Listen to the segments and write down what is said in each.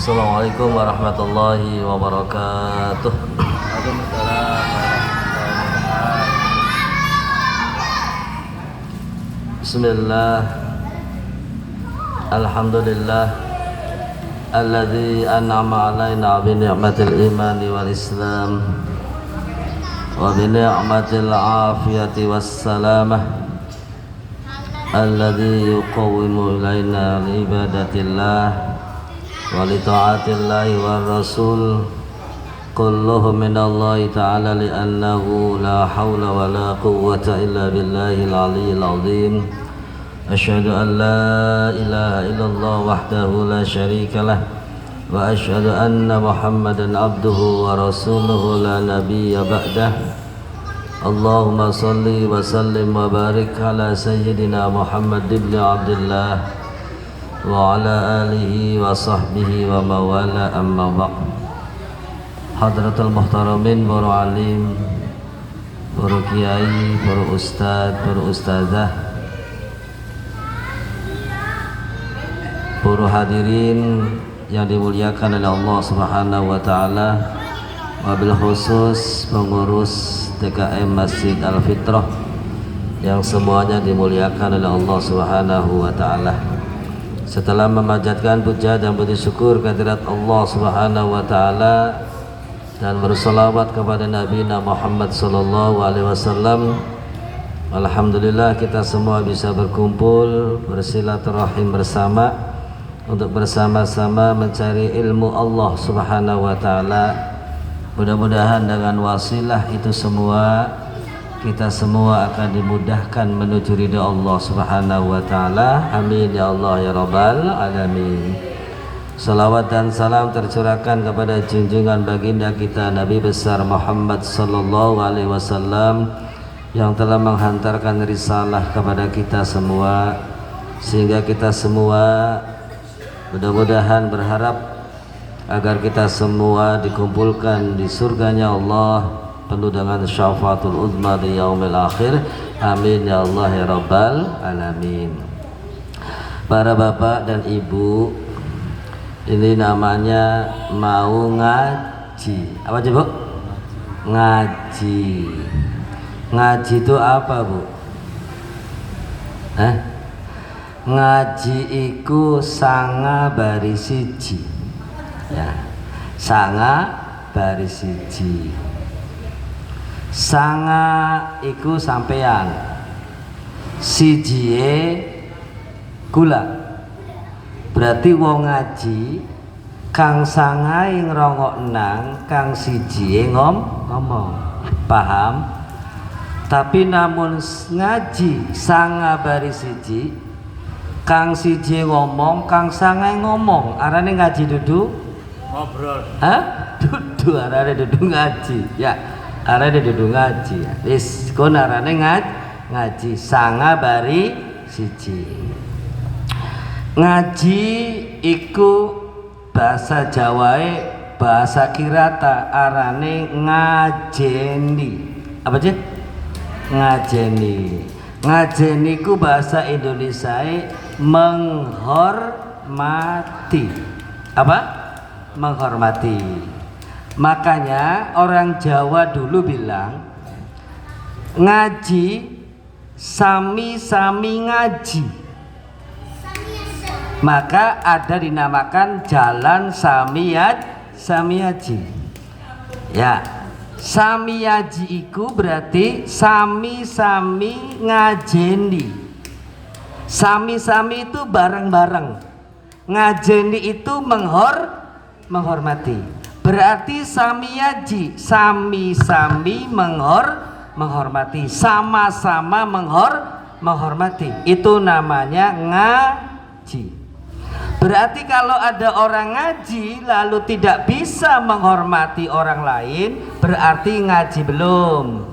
Assalamualaikum warahmatullahi wabarakatuh. Waalaikumsalam warahmatullahi wabarakatuh. Bismillah. Alhamdulillah alladzi an'ama 'alaina bi ni'matil imani wal islam wa bi ni'matil afiyati was salamah alladzi yuqawwimu ilaina li ibadatillah wa li ta'atillahi war rasul kulluhu minallahi ta'ala li'annahu la hawla wa la quwwata illa billahil aliyyil azim. Asyhadu an la ilaha illallah wahdahu la syarika lah wa asyhadu anna Muhammadan abduhu wa rasuluhu la nabiyya ba'dah. Allahumma salli wa sallim wa barik ala sayyidina Muhammad ibn Abdullah wa ala alihi wa sahbihi wa mawala amma ba'd. Hadratul muhtaramin, para alim, para kiai, para ustadz, para ustazah, para hadirin yang dimuliakan oleh Allah Subhanahu wa taala, wabil khusus pengurus TKM Masjid Al-Fitrah yang semuanya dimuliakan oleh Allah Subhanahu wa taala. Setelah memanjatkan puja dan puji syukur kehadirat Allah Subhanahu wa taala dan bersalawat kepada Nabi Muhammad sallallahu alaihi wasallam, alhamdulillah kita semua bisa berkumpul bersilaturahim bersama untuk bersama-sama mencari ilmu Allah Subhanahu wa taala. Mudah-mudahan dengan wasilah itu semua kita semua akan dimudahkan menuju ridha Allah Subhanahu wa taala. Amin ya Allah ya rabbal alamin. Salawat dan salam tercurahkan kepada junjungan baginda kita Nabi besar Muhammad sallallahu alaihi wasallam yang telah menghantarkan risalah kepada kita semua, sehingga kita semua mudah-mudahan berharap agar kita semua dikumpulkan di surganya Allah penuh dengan syafaatul uzma di yaumil akhir. Amin ya Allah ya rabbal alamin. Para bapak dan ibu, ini namanya mau ngaji. Apa sih bu? Ngaji. Ngaji itu apa bu? Ngaji iku sanga bari siji. Ya, sanga bari siji. Sanga iku sampean, sijiye kula. Berarti wong ngaji kang sangai ngrongok nang kang sijiye ngomong. Paham? Tapi namun ngaji sanga bari siji, kang siji ngomong, kang sangai ngomong, arane ngaji dudu Ngobrol. Dudu arane dudu ngaji. Ya, arane dudu ngaji. Wis kon arane ngaji sanga bari siji. Ngaji iku bahasa Jawae, bahasa Kirata arane ngajeni. Apa sih? Ngajeni. Ngajeni ku bahasa Indonesiae menghormati. Apa? Menghormati. Makanya orang Jawa dulu bilang ngaji sami-sami ngaji. Maka ada dinamakan jalan samiyaji. Ya, samiyaji iku berarti sami-sami ngajeni. Sami-sami itu bareng-bareng. Ngajeni itu menghormati. Berarti samiyaji, sami-sami menghormati, sama-sama menghormati. Itu namanya ngaji. Berarti kalau ada orang ngaji lalu tidak bisa menghormati orang lain, berarti ngaji belum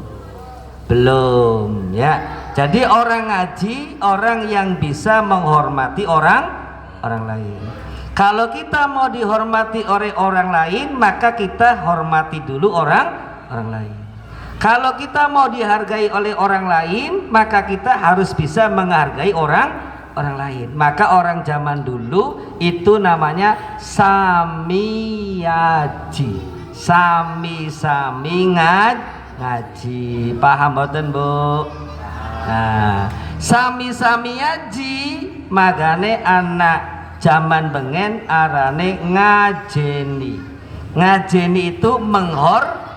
ya. Jadi orang ngaji orang yang bisa menghormati orang lain. Kalau kita mau dihormati oleh orang lain, maka kita hormati dulu orang lain. Kalau kita mau dihargai oleh orang lain, maka kita harus bisa menghargai orang orang lain. Maka orang zaman dulu itu namanya samiyaji, sami-sami ngaji. Paham mboten Bu? Nah, sami-sami ngaji magane anak zaman bengen arane ngajeni. Ngajeni itu menghormati.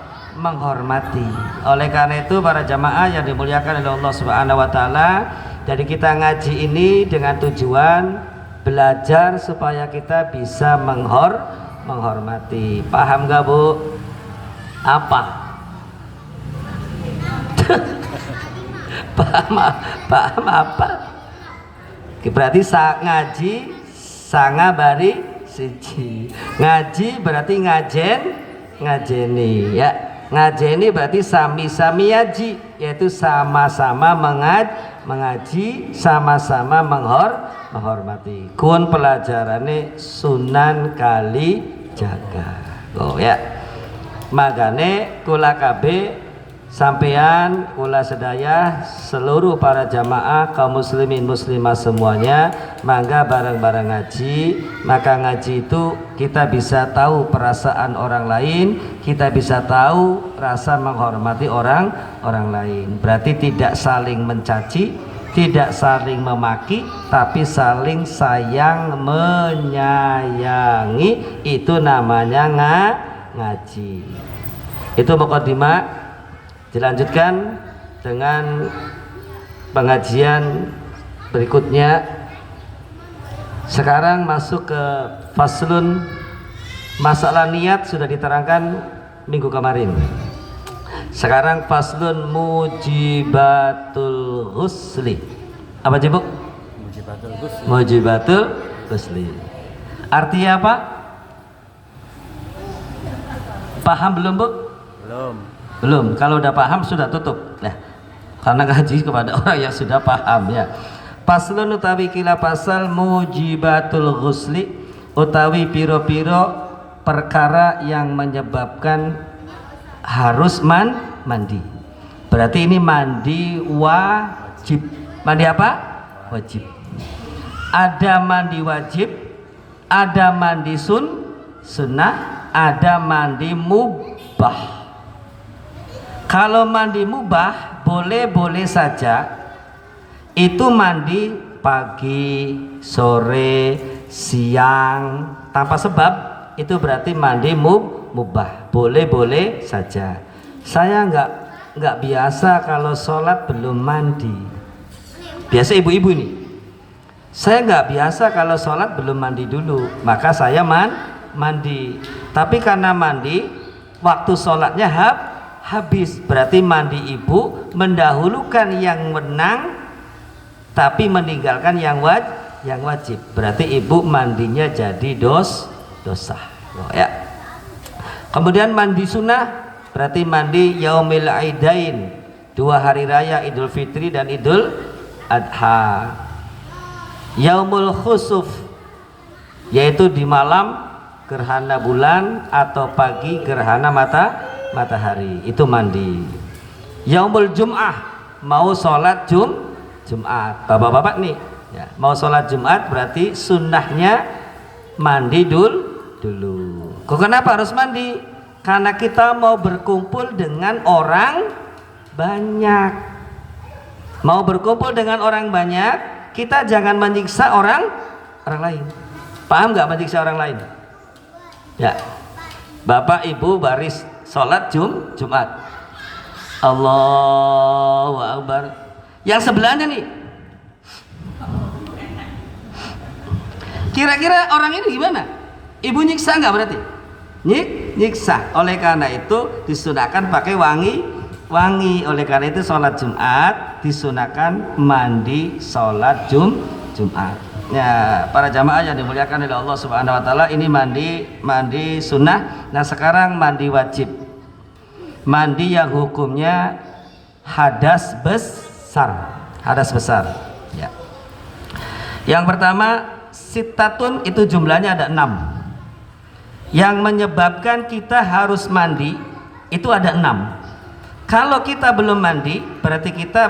Oleh karena itu para jamaah yang dimuliakan oleh Allah Subhanahu wa taala, jadi kita ngaji ini dengan tujuan belajar supaya kita bisa menghormati. Paham gak Bu? Apa? paham apa? Berarti ngaji sanga bari siji. Ngaji berarti ngajeni ya. Ngajeni berarti sami-sami yaji, yaitu sama-sama mengaji, sama-sama menghormati. Kun pelajarane Sunan Kalijaga. Oh ya. Magane kula kabeh sampean kula sedaya seluruh para jamaah kaum muslimin muslimah semuanya mangga bareng-bareng ngaji. Maka ngaji itu kita bisa tahu perasaan orang lain, kita bisa tahu rasa menghormati orang lain. Berarti tidak saling mencaci, tidak saling memaki, tapi saling sayang menyayangi. Itu namanya ngaji. Itu mukadimah. Dilanjutkan dengan pengajian berikutnya. Sekarang masuk ke faslun. Masalah niat sudah diterangkan minggu kemarin. Sekarang faslun mujibatul ghusli. Apa sih Bu? Mujibatul ghusli. Mujibatul ghusli. Artinya apa? Paham belum Bu? Belum. Kalau udah paham sudah tutup. Nah, karena ngaji kepada orang yang sudah paham ya. Paslun utawi kila pasal mujibatul ghusli, utawi piro-piro perkara yang menyebabkan harus mandi. Berarti ini mandi wajib. Mandi apa? Wajib. Ada mandi wajib, ada mandi sunnah, ada mandi mubah. Kalau mandi mubah boleh-boleh saja. Itu mandi pagi, sore, siang tanpa sebab, itu berarti mandi mubah. Boleh-boleh saja. Saya nggak biasa kalau sholat belum mandi. Biasa ibu-ibu ini. Saya nggak biasa kalau sholat belum mandi dulu. Maka saya mandi. Tapi karena mandi, waktu sholatnya habis. Berarti mandi ibu mendahulukan yang menang, tapi meninggalkan yang wajib. Berarti ibu mandinya jadi dosa. Oh, ya. Kemudian mandi sunnah berarti mandi yaumil aidain, 2 hari raya Idul Fitri dan Idul Adha. Yaumul khusuf yaitu di malam gerhana bulan atau pagi gerhana matahari, itu mandi. Yaumul Jum'ah, mau sholat Jumat. Bapak-bapak nih ya, mau sholat Jumat berarti sunnahnya mandi dulu. Kok kenapa harus mandi? Karena kita mau berkumpul dengan orang banyak. Mau berkumpul dengan orang banyak, kita jangan menyiksa orang lain. Paham nggak menyiksa orang lain? Ya, bapak ibu baris sholat Jumat, Allahu Akbar. Yang sebelahnya nih, kira-kira orang ini gimana? Ibu nyiksa nggak berarti? Nyiksa. Oleh karena itu disunahkan pakai wangi. Oleh karena itu sholat Jumat disunahkan mandi sholat Jumat. Ya, para jamaah yang dimuliakan oleh Allah Subhanahu Wa Taala, ini mandi sunnah. Nah, sekarang mandi wajib. Mandi yang hukumnya hadas besar. Ya. Yang pertama, sitatun, itu jumlahnya ada 6. Yang menyebabkan kita harus mandi itu ada 6. Kalau kita belum mandi, berarti kita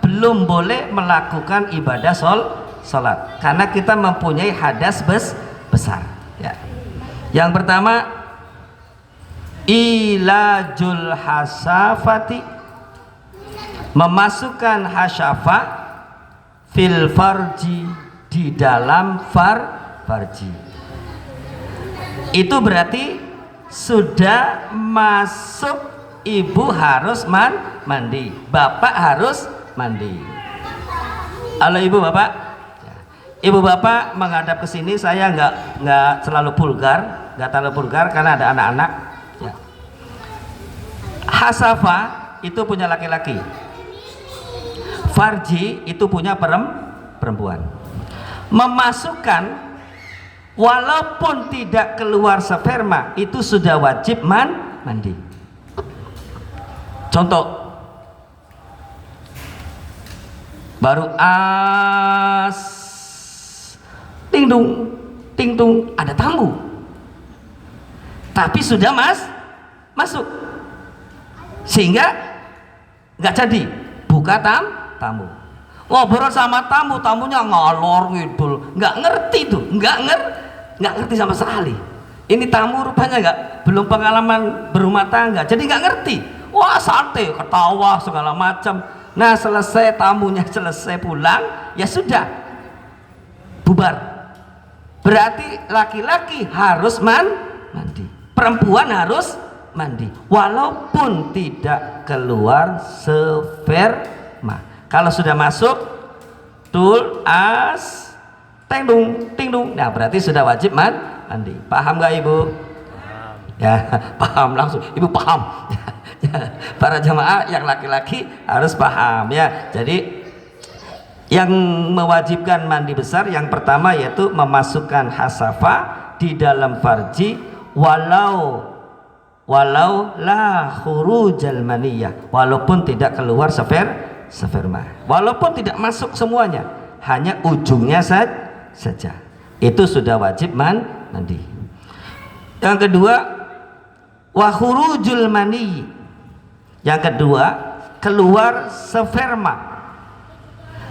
belum boleh melakukan ibadah sholat, karena kita mempunyai hadas besar ya. Yang pertama, ilajul hasafati, memasukkan hasyafa fil farji, di dalam farji. Itu berarti sudah masuk, ibu harus mandi, bapak harus mandi. Halo ibu bapak, ibu bapak menghadap ke sini, saya nggak terlalu vulgar, karena ada anak-anak ya. Hasafa itu punya laki-laki, farji itu punya perempuan. Memasukkan walaupun tidak keluar sperma itu sudah wajib mandi. Contoh, baru ting tung ada tamu, tapi sudah masuk, sehingga nggak jadi buka tamu. Ngobrol sama tamunya ngalor ngidul, nggak ngerti tuh, nggak ngerti sama sekali. Ini tamu rupanya belum pengalaman berumah tangga, jadi nggak ngerti. Wah, santai, ketawa segala macam. Nah, selesai tamunya selesai pulang, ya sudah bubar. Berarti laki-laki harus mandi, perempuan harus mandi, walaupun tidak keluar sperma. Kalau sudah masuk ting dung, nah berarti sudah wajib mandi. Paham nggak ibu? Paham. Ya, paham langsung. Ibu paham. Para jamaah yang laki-laki harus paham ya. Jadi yang mewajibkan mandi besar yang pertama yaitu memasukkan hasafa di dalam farji, walau la khurujal maniyah, walaupun tidak keluar sperma, walaupun tidak masuk semuanya, hanya ujungnya saja, itu sudah wajib mandi. Yang kedua, wa khurujul mani, yang kedua keluar sperma.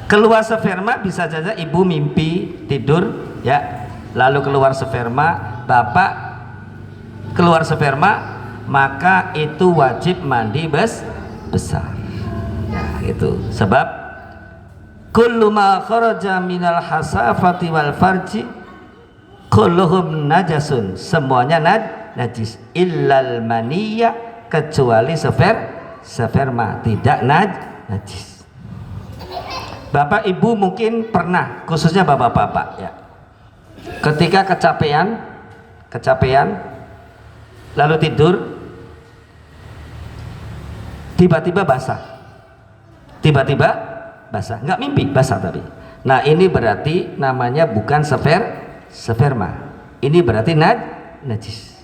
Keluar sperma bisa saja ibu mimpi tidur ya, lalu keluar sperma, bapak keluar sperma, maka itu wajib mandi besar. Nah, itu sebab kullu ma kharaja minal hasafati wal farji kulluhum najasun, semuanya najis illal maniyya, kecuali sperma tidak najis. Bapak ibu mungkin pernah, khususnya bapak-bapak ya, ketika kecapean lalu tidur tiba-tiba basah, nggak mimpi basah tapi. Nah, ini berarti namanya bukan sperma, ini berarti najis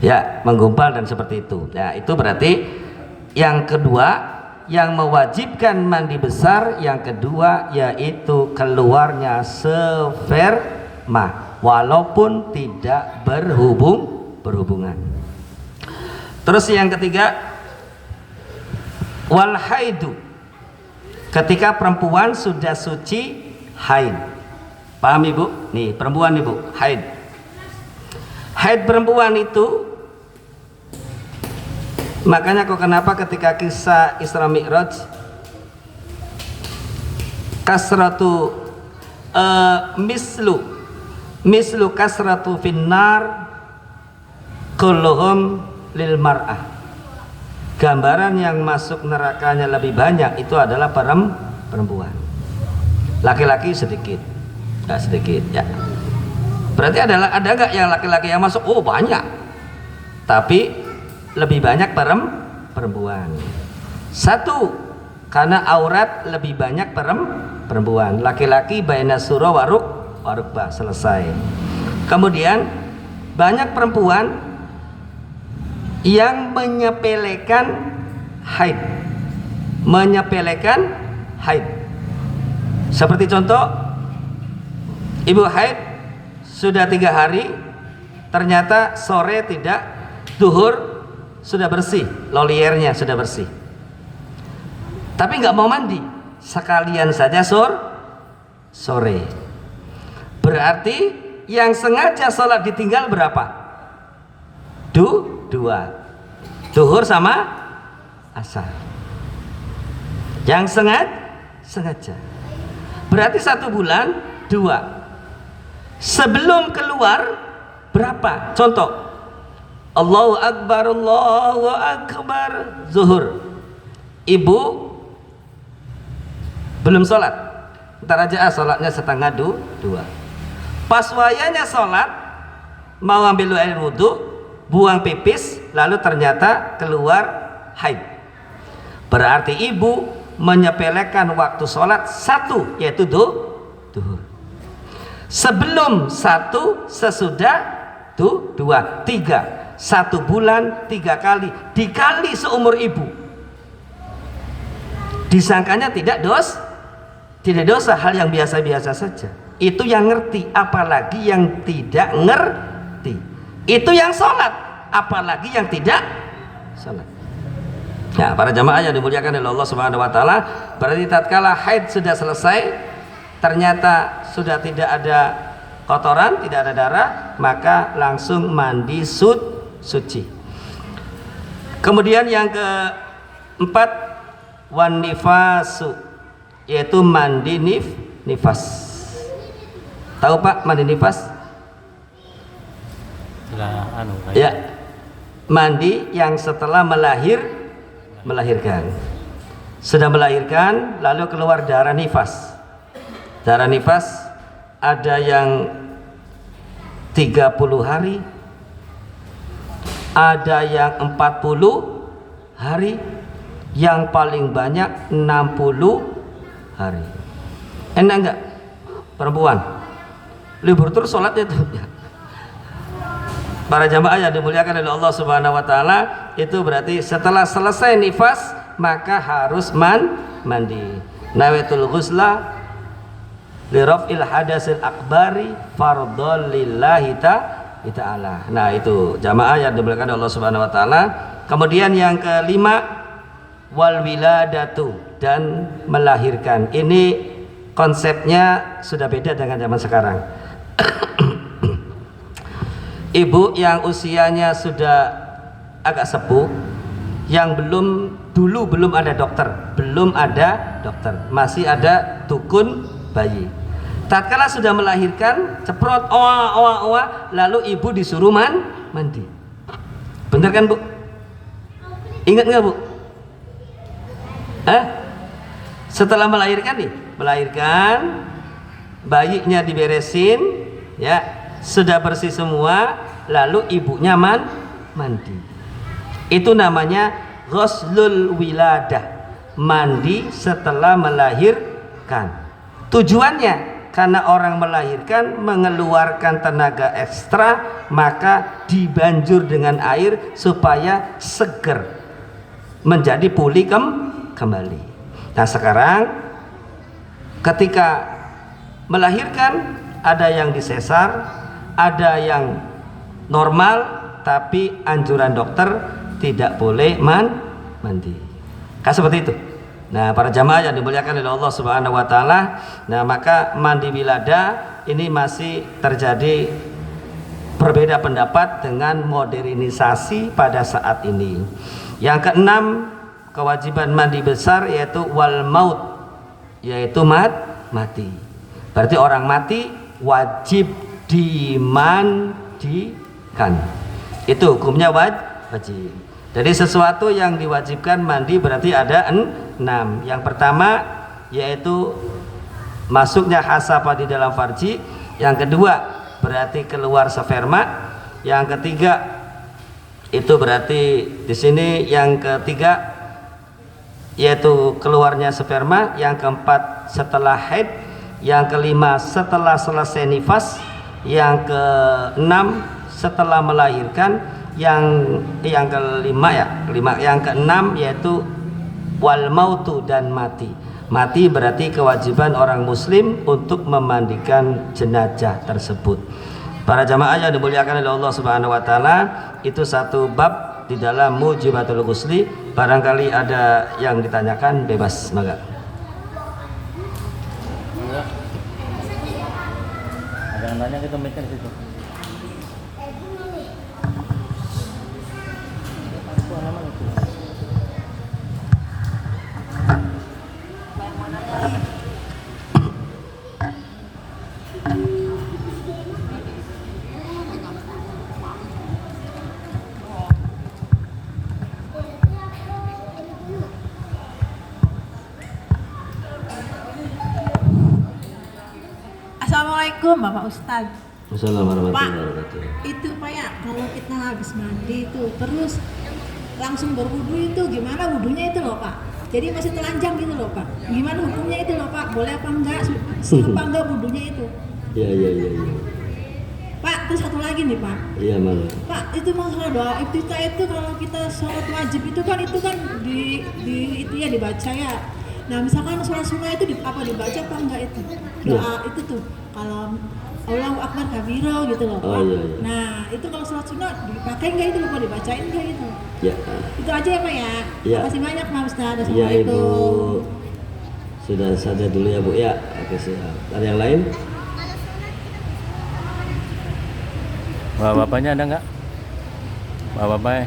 ya, menggumpal dan seperti itu. Nah, itu berarti yang kedua yang mewajibkan mandi besar, yang kedua yaitu keluarnya sperma walaupun tidak berhubungan. Terus yang ketiga, wal haidu, ketika perempuan sudah suci haid. Paham ibu? Nih perempuan ibu, haid perempuan itu, makanya kok kenapa ketika kisah Isra Mi'raj kasratu mislu kasratu finnar kulluhum lil mar'ah, gambaran yang masuk nerakanya lebih banyak itu adalah perempuan, laki-laki sedikit ya. Berarti ada nggak yang laki-laki yang masuk? Oh banyak, tapi lebih banyak perempuan. Satu, karena aurat lebih banyak perempuan, laki-laki baina surah warukbah, selesai. Kemudian banyak perempuan yang menyepelekan haid. Seperti contoh, ibu haid sudah 3 hari, ternyata sore tidak, duhur sudah bersih, loliernya sudah bersih, tapi nggak mau mandi, sekalian saja sore. Berarti yang sengaja sholat ditinggal berapa? Dua. Duhur sama asar. Yang sengaja. Berarti 1 bulan 2. Sebelum keluar berapa? Contoh, Allahu Akbar zuhur. Ibu belum sholat, ntar aja sholatnya setengah 2. Pas wayanya sholat, mau ambil air wudhu, buang pipis, lalu ternyata keluar haid. Berarti ibu menyepelekan waktu sholat 1, yaitu duhur. Sebelum 1, sesudah 2, 3. 1 bulan 3 kali dikali seumur ibu. Disangkanya tidak dosa, hal yang biasa-biasa saja. Itu yang ngerti, apalagi yang tidak ngerti. Itu yang sholat, apalagi yang tidak sholat. Nah, para jamaah yang dimuliakan oleh Allah Subhanahu wa taala, berarti tatkala haid sudah selesai, ternyata sudah tidak ada kotoran, tidak ada darah, maka langsung mandi suci. Kemudian yang keempat, wan nifasu, yaitu mandi nifas. Tahu Pak mandi nifas? Ya, mandi yang setelah melahirkan. Sudah melahirkan lalu keluar darah nifas. Darah nifas ada yang 30 hari, ada yang 40 hari, yang paling banyak 60 hari. Enak enggak perempuan libur terus sholatnya itu? Para jamaah yang dimuliakan oleh Allah Subhanahu wa taala, itu berarti setelah selesai nifas maka harus mandi. Nawaitul ghusla li raf'il hadasil akbari fardhon lillahi ta'ala. Nah, itu jamaah yang dimuliakan oleh Allah Subhanahu wa taala. Kemudian yang kelima, wal wiladatu, dan melahirkan. Ini konsepnya sudah beda dengan zaman sekarang. Ibu yang usianya sudah agak sepuh, yang dulu belum ada dokter, masih ada dukun bayi. Tatkala sudah melahirkan, ceprot oa, lalu ibu disuruh mandi. Bener kan Bu? Ingat nggak Bu? Setelah melahirkan bayinya diberesin, ya. Sudah bersih semua, lalu ibunya mandi. Itu namanya ghuslul wiladah, mandi setelah melahirkan. Tujuannya karena orang melahirkan mengeluarkan tenaga ekstra, maka dibanjur dengan air supaya seger, menjadi pulih kembali. Nah, sekarang ketika melahirkan ada yang disesar, ada yang normal, tapi anjuran dokter tidak boleh mandi. Kan seperti itu. Nah, para jamaah yang dimuliakan oleh Allah Subhanahu wa taala, nah maka mandi wilada ini masih terjadi berbeda pendapat dengan modernisasi pada saat ini. Yang keenam, kewajiban mandi besar yaitu wal maut, yaitu mati. Berarti orang mati wajib dimandikan. Itu hukumnya wajib. Jadi sesuatu yang diwajibkan mandi berarti ada 6. Yang pertama yaitu masuknya hasapa di dalam farji. Yang kedua berarti keluar sperma. Yang ketiga itu berarti di sini, yang ketiga yaitu keluarnya sperma. Yang keempat setelah haid. Yang kelima setelah selesai nifas. Yang keenam setelah melahirkan. Yang kelima, yang keenam yaitu wal mautu, dan mati. Mati berarti kewajiban orang muslim untuk memandikan jenazah tersebut. Para jamaah yang dimuliakan oleh Allah Subhanahu wa taala, itu satu bab di dalam mujibatul ghusli. Barangkali ada yang ditanyakan, bebas, maka. Jangan tanya kita mikir situ. Itu halaman itu. Assalamualaikum Bapak Ustadz. Assalamualaikum Pak, warahmatullahi wabarakatuh. itu Pak ya, kalau kita habis mandi itu terus langsung berwudu itu gimana wudunya itu loh Pak? Jadi masih telanjang gitu loh Pak. Gimana hukumnya itu loh Pak? Boleh apa enggak? Sah apa enggak wudunya itu? Iya. Pak, terus satu lagi nih Pak. Iya malah. Pak, itu masalah doa iftitah itu kalau kita sholat wajib itu kan di itu ya dibaca ya. Nah, misalkan sholat sunnah itu dibaca apa enggak itu? Doa itu tuh kalau Allahu Akbar kabiro gitu loh Pak. Oh, iya. Nah, itu kalau sholat sunnah dipakai enggak itu lupa dibacain enggak gitu? Ya. Itu aja ya Pak ya. Iya. Terima kasih banyak Pak Ustaz. Iya Ibu. Assalamualaikum. Sudah saja dulu ya Bu ya. Oke siap. Ada yang lain? Bapak-bapaknya ada nggak? Bapak-bapaknya.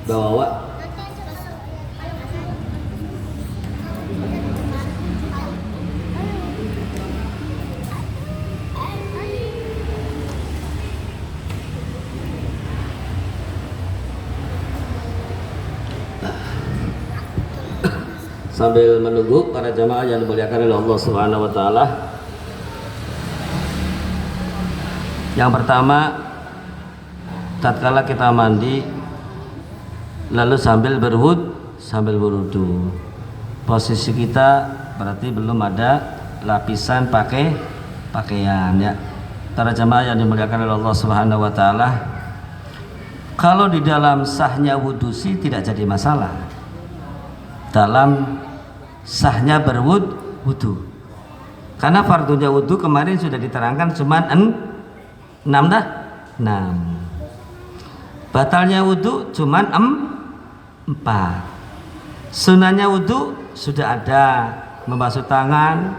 Bawa. Sambil menunggu para jamaah yang dimuliakan oleh Allah Subhanahu wa taala. Yang pertama, tatkala kita mandi lalu sambil berwudu. Posisi kita berarti belum ada lapisan pakaian ya. Para jamaah yang dimuliakan oleh Allah Subhanahu wa taala. Kalau di dalam sahnya wudu sih tidak jadi masalah. Dalam sahnya berwudu. Karena fardunya wudu kemarin sudah diterangkan cuman 6 dah. 6. Batalnya wudu cuman 4. Sunahnya wudu sudah ada, membasuh tangan,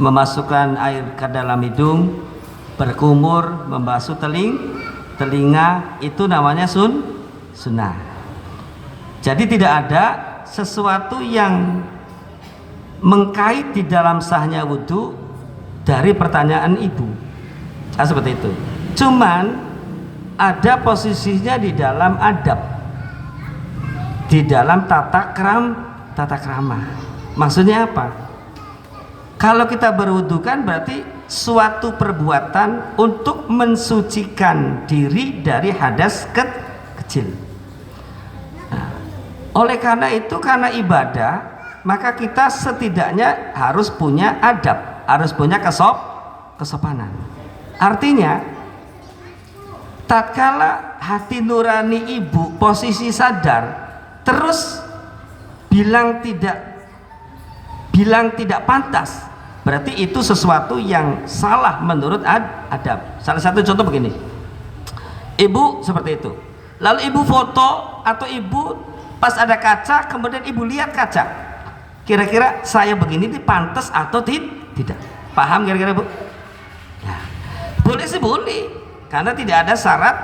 memasukkan air ke dalam hidung, berkumur, membasuh telinga, itu namanya sunnah. Jadi tidak ada sesuatu yang mengkait di dalam sahnya wudu dari pertanyaan ibu. Seperti itu. Cuman ada posisinya di dalam adab, di dalam tata krama. Maksudnya apa? Kalau kita berwudu kan berarti suatu perbuatan untuk mensucikan diri dari hadas kecil. Nah, oleh karena itu, karena ibadah, maka kita setidaknya harus punya adab, harus punya kesopanan. Artinya, tatkala hati nurani ibu posisi sadar, terus bilang tidak pantas, berarti itu sesuatu yang salah menurut adab. Salah satu contoh begini, ibu seperti itu, lalu ibu foto atau ibu pas ada kaca, kemudian ibu lihat kaca, kira-kira saya begini ini pantas atau tidak? Paham kira-kira Bu? Ya. Boleh sih boleh, karena tidak ada syarat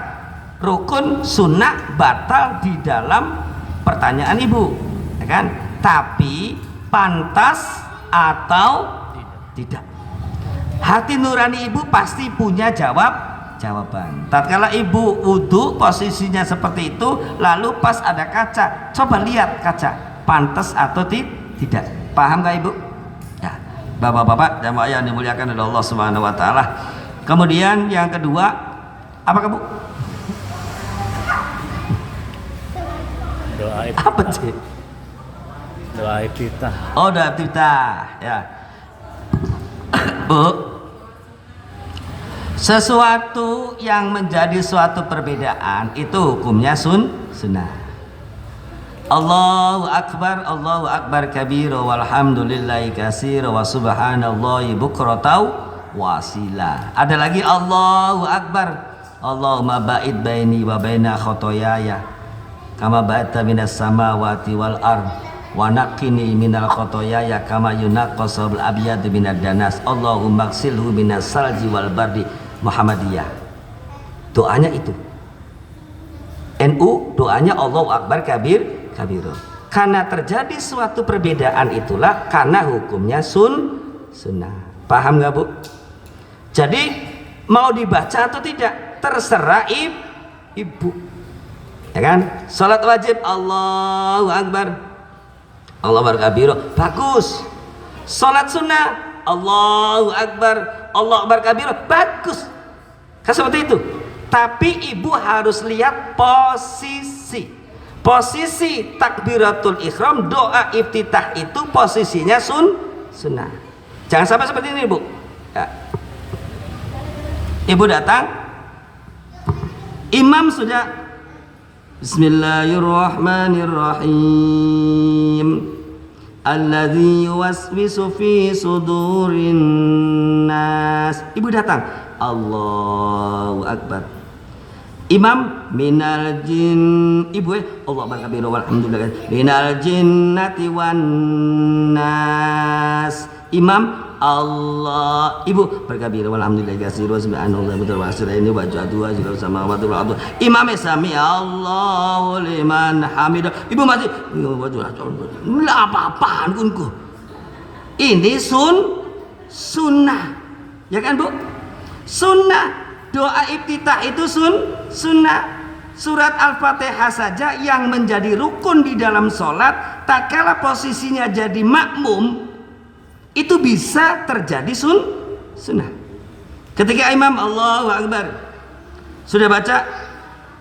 rukun sunnah batal di dalam pertanyaan ibu, ya kan? Tapi pantas atau tidak? Hati nurani ibu pasti punya jawaban. Tatkala ibu wudu posisinya seperti itu, lalu pas ada kaca, coba lihat kaca, pantas atau tidak? Paham gak ibu? Ya, bapak-bapak jamaah yang dimuliakan oleh Allah Subhanahu wa taala. Kemudian yang kedua, apa Bu? Doa Apa sih? Doa iftitah. Oh, doa iftitah ya. Bu, sesuatu yang menjadi suatu perbedaan itu hukumnya sunnah. Allahu akbar kabira walhamdulillahi katsira wa subhanallahi bukratan wasila. Ada lagi Allahu akbar, Allahumma ba'id baini wa baina khotoyaya kama ba'adta minas samawati wal ard wa naqqini minal khotoya ya kama yunaqqasul abyadu minad danas Allahumma ghsilhu minas salji wal bardi. Muhammadiyah doanya itu. NU doanya Allahu Akbar kabirun. Karena terjadi suatu perbedaan itulah karena hukumnya sunnah. Paham nggak Bu? Jadi mau dibaca atau tidak terserah ibu, ya kan? Salat wajib Allahu Akbar, Allahu Akbar kabiro, bagus. Salat sunnah Allahu Akbar, Allahu Akbar kabiro, bagus. Kan seperti itu. Tapi ibu harus lihat posisi takbiratul ihram, doa iftitah itu posisinya sunnah. Jangan sampai seperti ini Bu. Ya. Ibu datang, imam sudah Bismillahirrahmanirrahim. Alladzi yuwaswisu fi sudurin nas. Ibu datang, Allahu Akbar. Imam minal jin, ibu Allah bakabiru walhamdulillah. Minal jinnati wan nas. Imam Allah, ibu berkabir walhamdulillah katsiran subhanallah betul wasir ini wajah dua juga sama watul abdu. Imam sami Allahu liman hamidah. Ibu masih enggak apa-apaan kunku. Ini sunnah. Ya kan Bu? Sunnah. Doa iftitah itu sunnah. Surat Al-Fatihah saja yang menjadi rukun di dalam sholat, tak kala posisinya jadi makmum, itu bisa terjadi sunnah. Ketika imam Allahu Akbar sudah baca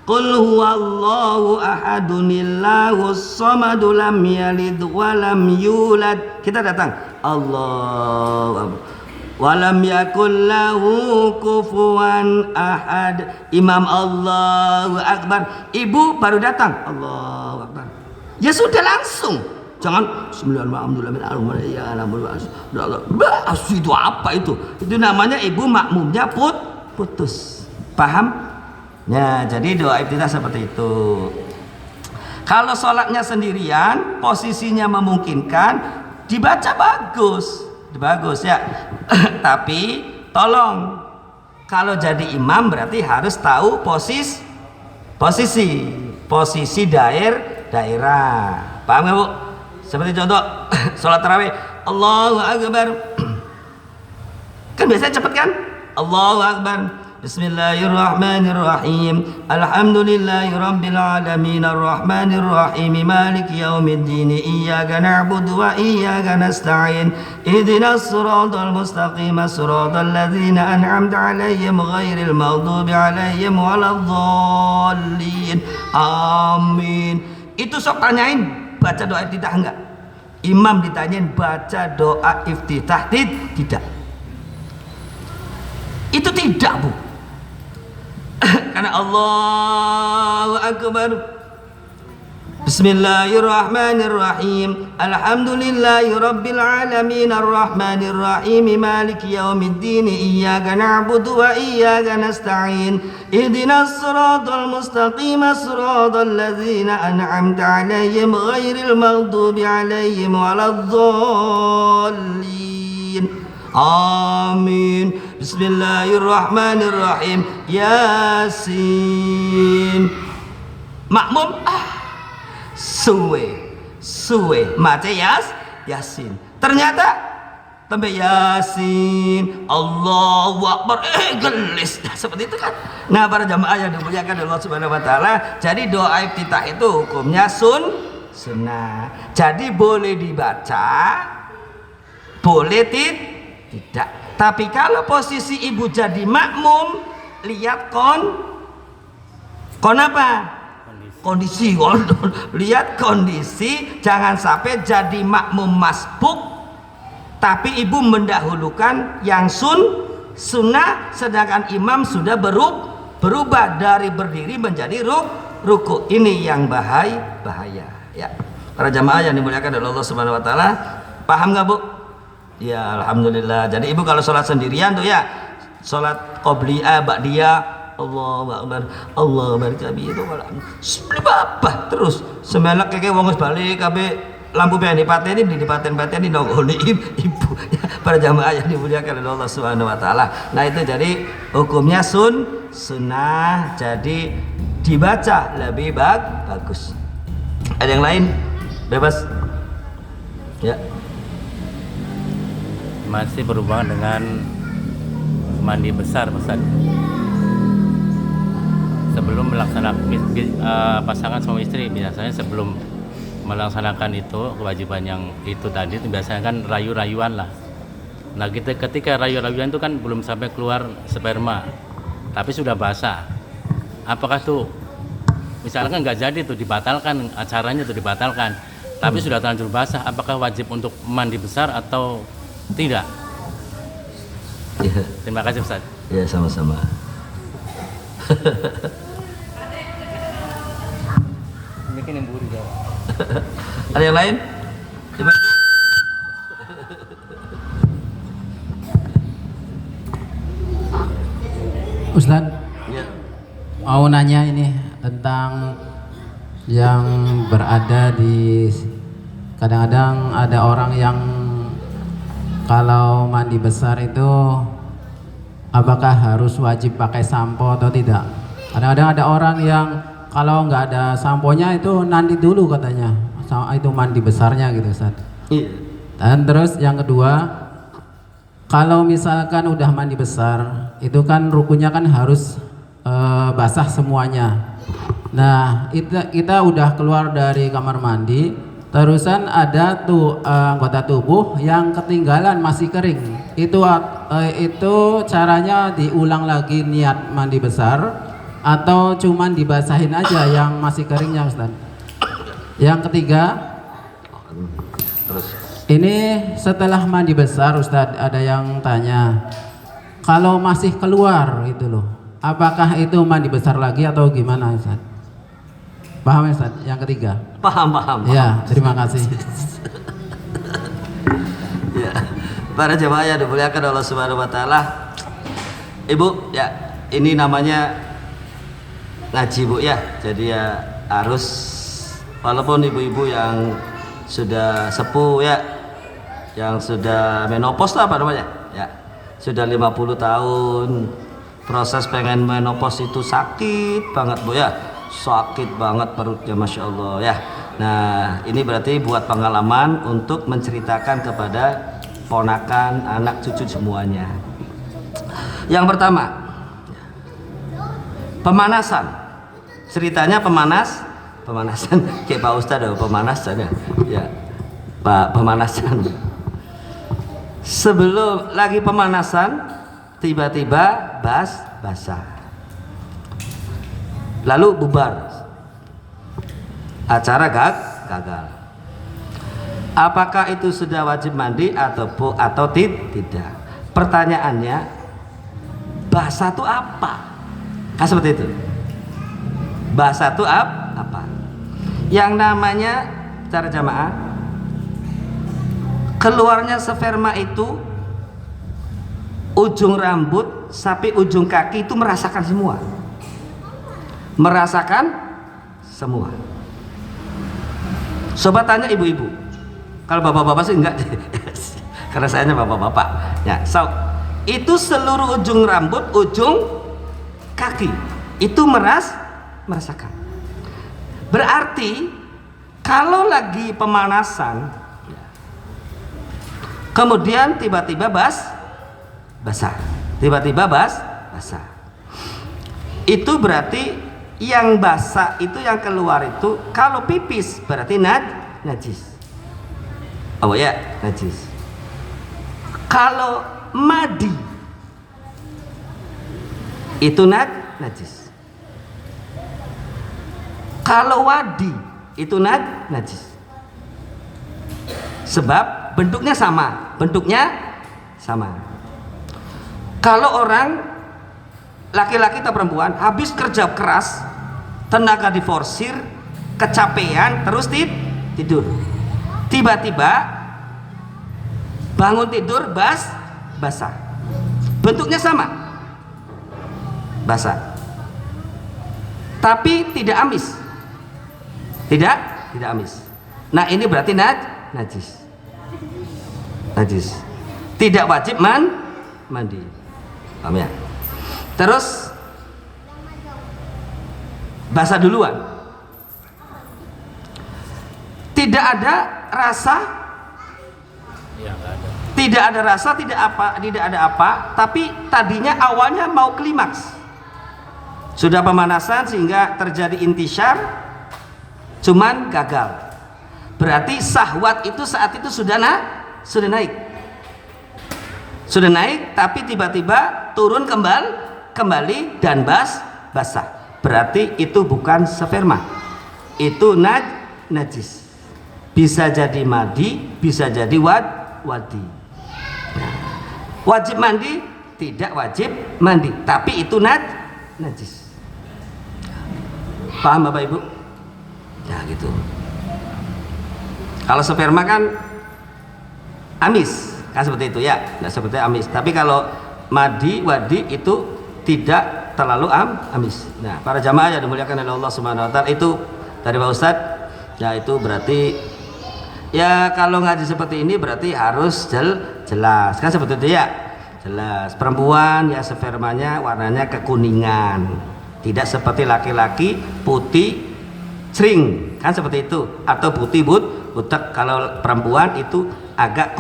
Qul huwallahu ahadunillahus samadu lam yalid wa lam yulad, kita datang Allahu Akbar walam yakul lahu kufuwan ahad. Imam Allahu Akbar, ibu baru datang Allahu Akbar, ya sudah langsung. Jangan itu apa itu? Itu namanya ibu makmumnya putus. Paham? Ya, jadi doa iftitah seperti itu. Kalau sholatnya sendirian, posisinya memungkinkan, dibaca bagus ya. Tapi tolong, kalau jadi imam berarti harus tahu posisi daerah. Paham nggak Bu? Seperti contoh sholat tarawih Allahu Akbar, kan biasanya cepet kan? Allahu Akbar, Bismillahirrahmanirrahim, Alhamdulillahirabbil alamin, arrahmanirrahim, maliki yaumiddin, iyyaka na'budu wa iyyaka nasta'in, ihdinas siratal mustaqim, siratal ladzina an'amta 'alaihim ghairil maghdubi 'alaihim waladdallin. Amin. Itu sok tanyain baca doa iftitah enggak? Imam ditanyain baca doa iftitah tidak. Itu tidak Bu. Karena Allahu Akbar, Bismillahirrahmanirrahim, Alhamdulillahirabbil alamin, arrahmanirrahim, maliki yaumiddin, iyyaka na'budu wa iyyaka nasta'in, ihdinas siratal mustaqim, siratal ladzina an'amta 'alaihim ghairil maghdubi 'alaihim waladdallin. Amin. Bismillahirrahmanirrahim. Yasin. Makmum suwe maca Yasin. Ternyata sampai Yasin Allahu Akbar gelis. Nah, seperti itu kan. Nah, para jamaah yang dimuliakan Allah Subhanahu wa taala, jadi doa iftitah itu hukumnya sunnah. Jadi boleh dibaca, boleh tidak. Tapi kalau posisi ibu jadi makmum, lihat apa? Kondisi. Lihat kondisi, jangan sampai jadi makmum masbuk tapi ibu mendahulukan yang sunnah, sedangkan imam sudah berubah dari berdiri menjadi ruku. Ini yang bahaya ya. Para jamaah yang dimuliakan oleh Allah Subhanahu wa taala, paham nggak Bu? Ya, alhamdulillah. Jadi ibu kalau sholat sendirian tuh ya, sholat qobliyah, ba'diyah, Allahu Akbar, Allahu Akbar kabir itu malah apa terus semelak kayak wong wis balik kabeh lampu merah dipateni dipaten-pateni nongol ibu ya, para jamaah yang dimuliakan oleh Allah Subhanahu wa taala. Nah itu jadi hukumnya sunnah, jadi dibaca lebih bagus. Ada yang lain? Bebas. Ya. Masih berhubungan dengan mandi besar, Ustaz. Sebelum melaksanakan pasangan suami istri biasanya sebelum melaksanakan itu kewajiban yang itu tadi itu biasanya kan rayu-rayuan lah. Nah ketika rayu-rayuan itu kan belum sampai keluar sperma tapi sudah basah, apakah tuh misalkan nggak jadi tuh dibatalkan, acaranya tuh dibatalkan tapi sudah terlanjur basah, apakah wajib untuk mandi besar atau tidak? Ya. Terima kasih Ustaz. Ya sama-sama. Mungkin yang buri jawab. Ada yang lain? Coba. Ustaz, Ya. mau nanya ini tentang yang berada di, kadang-kadang ada orang yang kalau mandi besar itu apakah harus wajib pakai sampo atau tidak? Kadang-kadang ada orang yang kalau nggak ada samponya itu nanti dulu katanya, itu mandi besarnya gitu Ustaz. Iya. Dan terus yang kedua, kalau misalkan udah mandi besar itu kan rukunnya kan harus basah semuanya. Nah kita udah keluar dari kamar mandi, terusan ada tuh anggota tubuh yang ketinggalan masih kering. Itu caranya diulang lagi niat mandi besar atau cuman dibasahin aja yang masih keringnya Ustaz. Yang ketiga, Terus. ini setelah mandi besar Ustaz, ada yang tanya kalau masih keluar itu loh, apakah itu mandi besar lagi atau gimana Ustaz? Paham ya Ustaz? Yang ketiga. Paham. Ya, terima kasih. Ya. Para jemaah yang dimuliakan Allah Subhanahu wa taala. Ibu, ya, ini namanya ngaji Bu ya. Jadi ya harus, walaupun ibu-ibu yang sudah sepuh ya, yang sudah menopause lah apa namanya? Ya. Sudah 50 tahun, proses pengen menopause itu sakit banget Bu ya. Sakit banget perutnya, Masya Allah ya. Nah ini berarti buat pengalaman untuk menceritakan kepada ponakan, anak, cucu semuanya. Yang pertama, pemanasan. Ceritanya pemanasan kayak Pak Ustadz, pemanasan ya Pak, pemanasan. Sebelum lagi pemanasan tiba-tiba basah, lalu bubar, acara gagal. Apakah itu sudah wajib mandi atau tidak? Pertanyaannya, basah itu apa? Kan seperti itu. Basah itu apa? Yang namanya cara jamaah, keluarnya sperma itu ujung rambut sampai ujung kaki itu merasakan semua. Sobat tanya ibu-ibu, kalau bapak-bapak sih enggak karena sayanya bapak-bapak ya. So, itu seluruh ujung rambut, ujung kaki itu merasakan. Berarti kalau lagi pemanasan kemudian tiba-tiba basah, itu berarti yang basah itu yang keluar itu kalau pipis berarti najis. Oh ya, najis. Kalau madi itu najis. Kalau wadi itu najis. Sebab bentuknya sama. Kalau orang laki-laki atau perempuan habis kerja keras, tenaga diforsir, kecapean, terus tidur. Tiba-tiba bangun tidur basah. Bentuknya sama. Basah. Tapi tidak amis. Tidak amis. Nah ini berarti najis. Najis. Tidak wajib mandi. Paham ya? Terus basah duluan. Tidak ada rasa. Ya, nggak ada. Tidak ada rasa, tidak ada apa, tapi tadinya awalnya mau klimaks. Sudah pemanasan sehingga terjadi intisyar, cuman gagal. Berarti syahwat itu saat itu sudah naik. Sudah naik, tapi tiba-tiba turun kembali dan basah. Berarti itu bukan sperma. Itu najis. Bisa jadi madi, bisa jadi wadi. Nah, wajib mandi, tidak wajib mandi, tapi itu najis. Paham Bapak Ibu? Ya gitu. Kalau sperma kan amis, kan seperti itu ya, tidak seperti amis. Tapi kalau madi, wadi itu tidak terlalu amis. Nah, para jamaah yang dimuliakan oleh Allah Subhanahu Wa Taala, itu dari Pak Ustadz, ya itu berarti ya kalau ngaji seperti ini berarti harus jelas, kan seperti itu ya, jelas. Perempuan ya spermanya warnanya kekuningan, tidak seperti laki-laki putih cering, kan seperti itu, atau putih butek. Kalau perempuan itu agak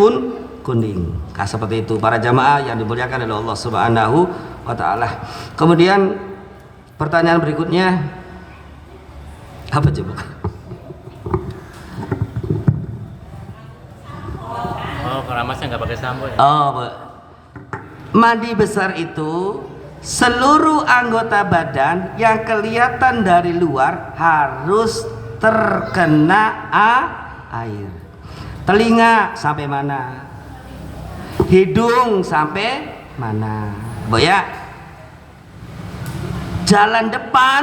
kuning, kan seperti itu. Para jamaah yang dimuliakan oleh Allah Subhanahu Wa Taala. Kemudian pertanyaan berikutnya apa coba? Oh, keramasnya nggak pakai sampo ya? Mandi besar itu seluruh anggota badan yang kelihatan dari luar harus terkena air. Telinga sampai mana? Hidung sampai mana? Bu ya. Jalan depan,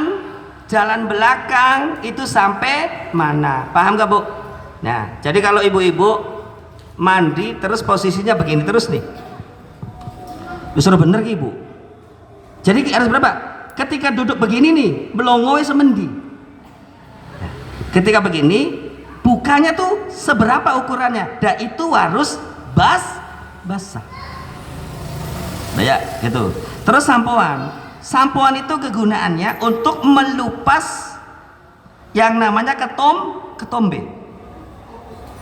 jalan belakang itu sampai mana? Paham gak Bu? Nah, jadi kalau ibu-ibu mandi terus posisinya begini terus nih, justru bener Ibu. Jadi harus berapa? Ketika duduk begini nih, melongoy semendi. Nah, ketika begini, bukanya tuh seberapa ukurannya? Dan itu harus basah. Nah, ya, gitu. Terus sampoan itu kegunaannya untuk melupas yang namanya ketombe.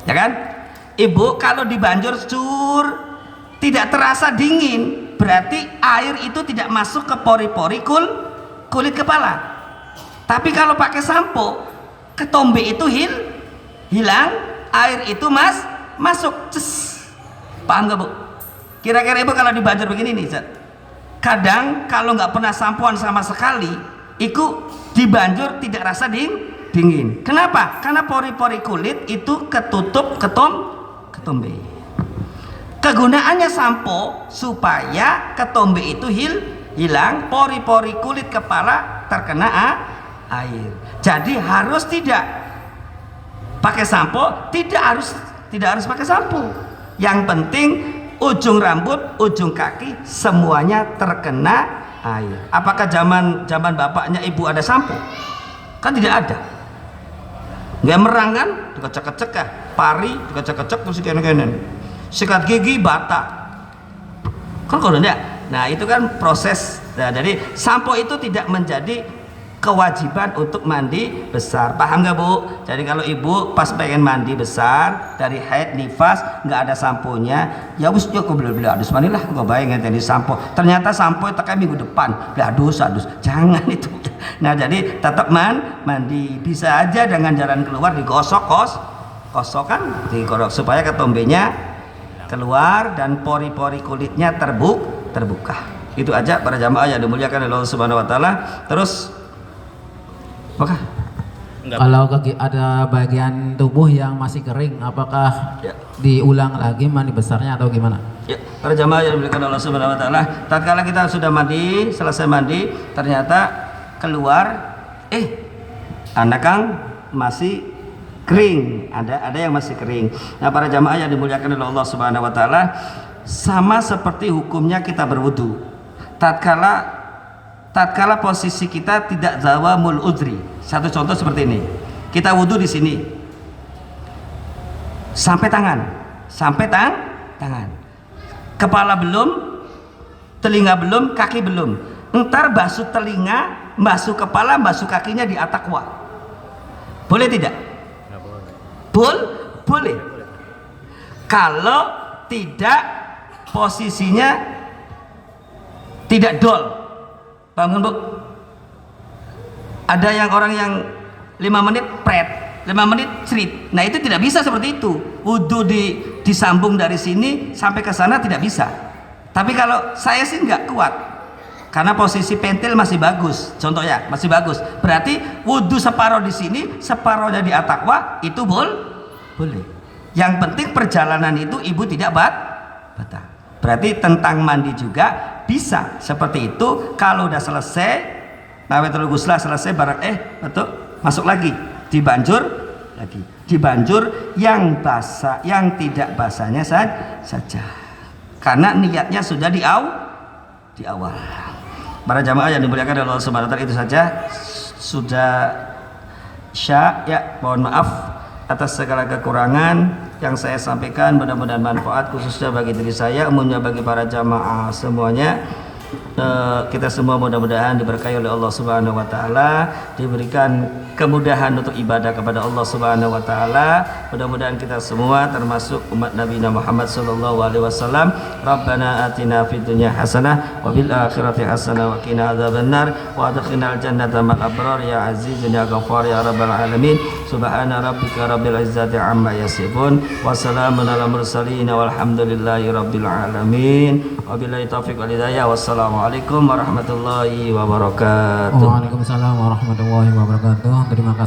Ya kan? Ibu kalau dibanjur tidak terasa dingin, berarti air itu tidak masuk ke pori-pori kulit kepala. Tapi kalau pakai sampo, ketombe itu hilang, air itu masuk. Paham gak Bu? Kira-kira Ibu kalau dibanjur begini nih, kadang kalau nggak pernah sampoan sama sekali, itu dibanjur tidak rasa dingin. Kenapa? Karena pori-pori kulit itu ketutup ketombe. Kegunaannya sampo supaya ketombe itu hilang, pori-pori kulit kepala terkena air. Jadi harus tidak pakai sampo, tidak harus pakai sampo. Yang penting ujung rambut, ujung kaki semuanya terkena air. Apakah zaman bapaknya Ibu ada sampo? Kan tidak ada. Nggak merang kan? Dikecek-kecek ya, pari dikecek-kecek terus kenen-kenen. Sikat gigi bata. Kan kalau enggak. Nah, itu kan proses. Nah, jadi sampo itu tidak menjadi kewajiban untuk mandi besar. Paham nggak Bu? Jadi kalau Ibu pas pengen mandi besar dari haid nifas nggak ada samponya, ya wis yo kok bela-bela adus manilah kok bae ngenteni sampo. Ternyata sampo tekan minggu depan. Lah adus. Jangan itu. Nah, jadi tetap mandi. Bisa aja dengan jalan keluar digosok kan digorok supaya ketombenya keluar dan pori-pori kulitnya terbuka. Itu aja para jamaah yang dimuliakan oleh Allah Subhanahu Wa Taala. Terus apakah? Kalau ada bagian tubuh yang masih kering, apakah diulang lagi mandi besarnya atau gimana? Ya, para jamaah yang dimuliakan Allah Subhanahu Wa Taala, tatkala kita sudah mandi, selesai mandi, ternyata keluar, anak Kang masih kering, ada yang masih kering. Nah, para jamaah yang dimuliakan oleh Allah Subhanahu Wa Taala, sama seperti hukumnya kita berwudu. Tatkala posisi kita tidak zawamul udri. Satu contoh seperti ini. Kita wudu di sini. sampai tangan, sampai tangan. Kepala belum, telinga belum, kaki belum. Entar basuh telinga, basuh kepala, basuh kakinya di atakwa. Boleh tidak? Nggak boleh. Boleh. Kalau tidak posisinya tidak dol. Bangun Bu. Ada yang orang yang 5 menit pret, 5 menit cerit. Nah itu tidak bisa seperti itu. Wudhu disambung dari sini sampai ke sana tidak bisa. Tapi kalau saya sih nggak kuat. Karena posisi pentil masih bagus. Contohnya masih bagus. Berarti wudhu separuh di sini, separuhnya di atakwa, itu boleh. Yang penting perjalanan itu ibu tidak batal. Berarti tentang mandi juga bisa seperti itu. Kalau udah selesai nawatul ghuslah selesai barang betul masuk lagi dibanjur lagi dibanjur yang basah yang tidak basahnya saja karena niatnya sudah di awal. Para jamaah yang dimuliakan oleh Allah Subhanahu wa taala, itu saja sudah ya, mohon maaf atas segala kekurangan yang saya sampaikan. Mudah-mudahan manfaat khususnya bagi diri saya, umumnya bagi para jamaah semuanya. Kita semua mudah-mudahan diberkahi oleh Allah Subhanahu wa taala, diberikan kemudahan untuk ibadah kepada Allah Subhanahu wa taala. Mudah-mudahan kita semua termasuk umat Nabi Muhammad sallallahu alaihi wasallam. Rabbana atina fid dunya hasanah wa fil akhirati hasanah wa qina adzabannar wa adkhilnal jannata ma'al abrar ya azizun ya ghafar ya rabbal alamin. Subhana rabbika rabbil izzati amma yasifun wa salamun alal mursalin walhamdulillahi rabbil alamin. Wabillahi taufiq wal hidayah. Wassalamualaikum warahmatullahi wabarakatuh. Waalaikumsalam warahmatullahi wabarakatuh. Terima kasih.